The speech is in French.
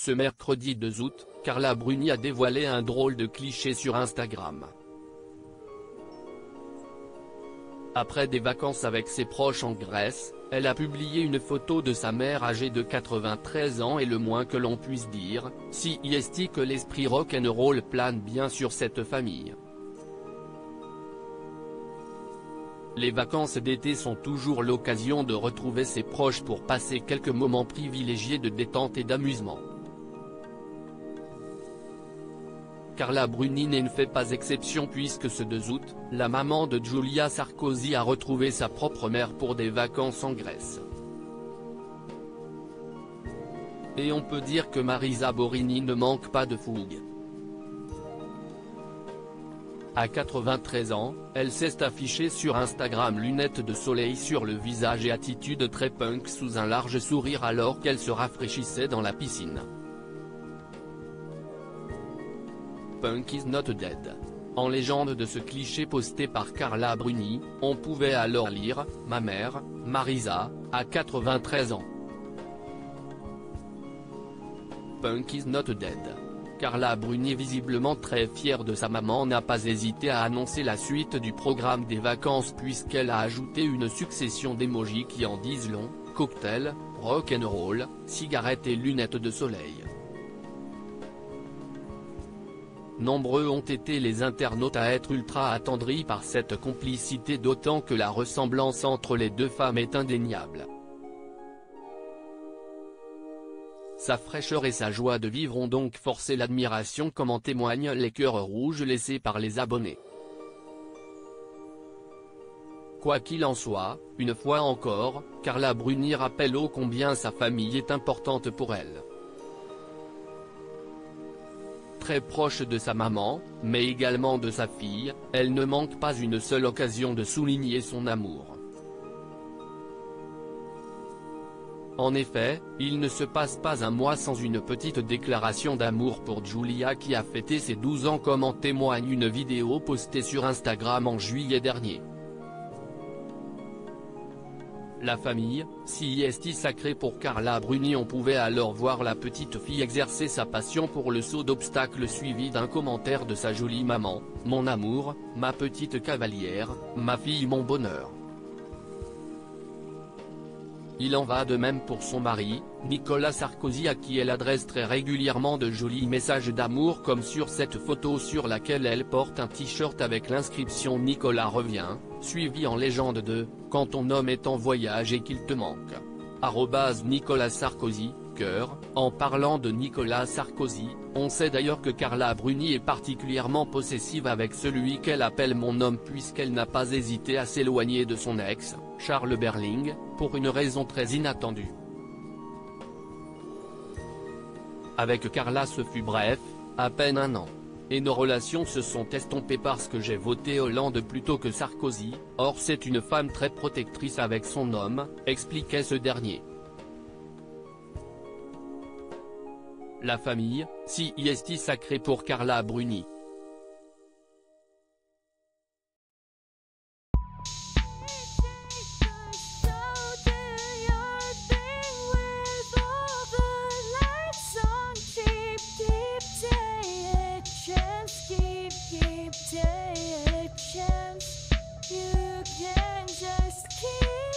Ce mercredi 2 août, Carla Bruni a dévoilé un drôle de cliché sur Instagram. Après des vacances avec ses proches en Grèce, elle a publié une photo de sa mère âgée de 93 ans et le moins que l'on puisse dire, si est que l'esprit rock'n'roll plane bien sur cette famille. Les vacances d'été sont toujours l'occasion de retrouver ses proches pour passer quelques moments privilégiés de détente et d'amusement. Carla Bruni ne fait pas exception puisque ce 2 août, la maman de Julia Sarkozy a retrouvé sa propre mère pour des vacances en Grèce. Et on peut dire que Marisa Borini ne manque pas de fougue. À 93 ans, elle s'est affichée sur Instagram lunettes de soleil sur le visage et attitude très punk sous un large sourire alors qu'elle se rafraîchissait dans la piscine. Punk is not dead. En légende de ce cliché posté par Carla Bruni, on pouvait alors lire « Ma mère, Marisa, a 93 ans. Punk is not dead ». Carla Bruni, visiblement très fière de sa maman, n'a pas hésité à annoncer la suite du programme des vacances puisqu'elle a ajouté une succession d'émojis qui en disent long, cocktail, rock'n'roll, cigarettes et lunettes de soleil. Nombreux ont été les internautes à être ultra attendris par cette complicité, d'autant que la ressemblance entre les deux femmes est indéniable. Sa fraîcheur et sa joie de vivre ont donc forcé l'admiration comme en témoignent les cœurs rouges laissés par les abonnés. Quoi qu'il en soit, une fois encore, Carla Bruni rappelle ô combien sa famille est importante pour elle. Très proche de sa maman, mais également de sa fille, elle ne manque pas une seule occasion de souligner son amour. En effet, il ne se passe pas un mois sans une petite déclaration d'amour pour Julia qui a fêté ses 12 ans comme en témoigne une vidéo postée sur Instagram en juillet dernier. La famille, si est sacrée pour Carla Bruni. On pouvait alors voir la petite fille exercer sa passion pour le saut d'obstacle suivi d'un commentaire de sa jolie maman, « Mon amour, ma petite cavalière, ma fille mon bonheur ». Il en va de même pour son mari, Nicolas Sarkozy, à qui elle adresse très régulièrement de jolis messages d'amour comme sur cette photo sur laquelle elle porte un t-shirt avec l'inscription « Nicolas revient », suivi en légende de « Quand ton homme est en voyage et qu'il te manque ». Nicolas Sarkozy, cœur. En parlant de Nicolas Sarkozy, on sait d'ailleurs que Carla Bruni est particulièrement possessive avec celui qu'elle appelle mon homme puisqu'elle n'a pas hésité à s'éloigner de son ex, Charles Berling, pour une raison très inattendue. Avec Carla ce fut bref, à peine un an. Et nos relations se sont estompées parce que j'ai voté Hollande plutôt que Sarkozy, or c'est une femme très protectrice avec son homme, expliquait ce dernier. La famille, si est sacrée pour Carla Bruni. You can just keep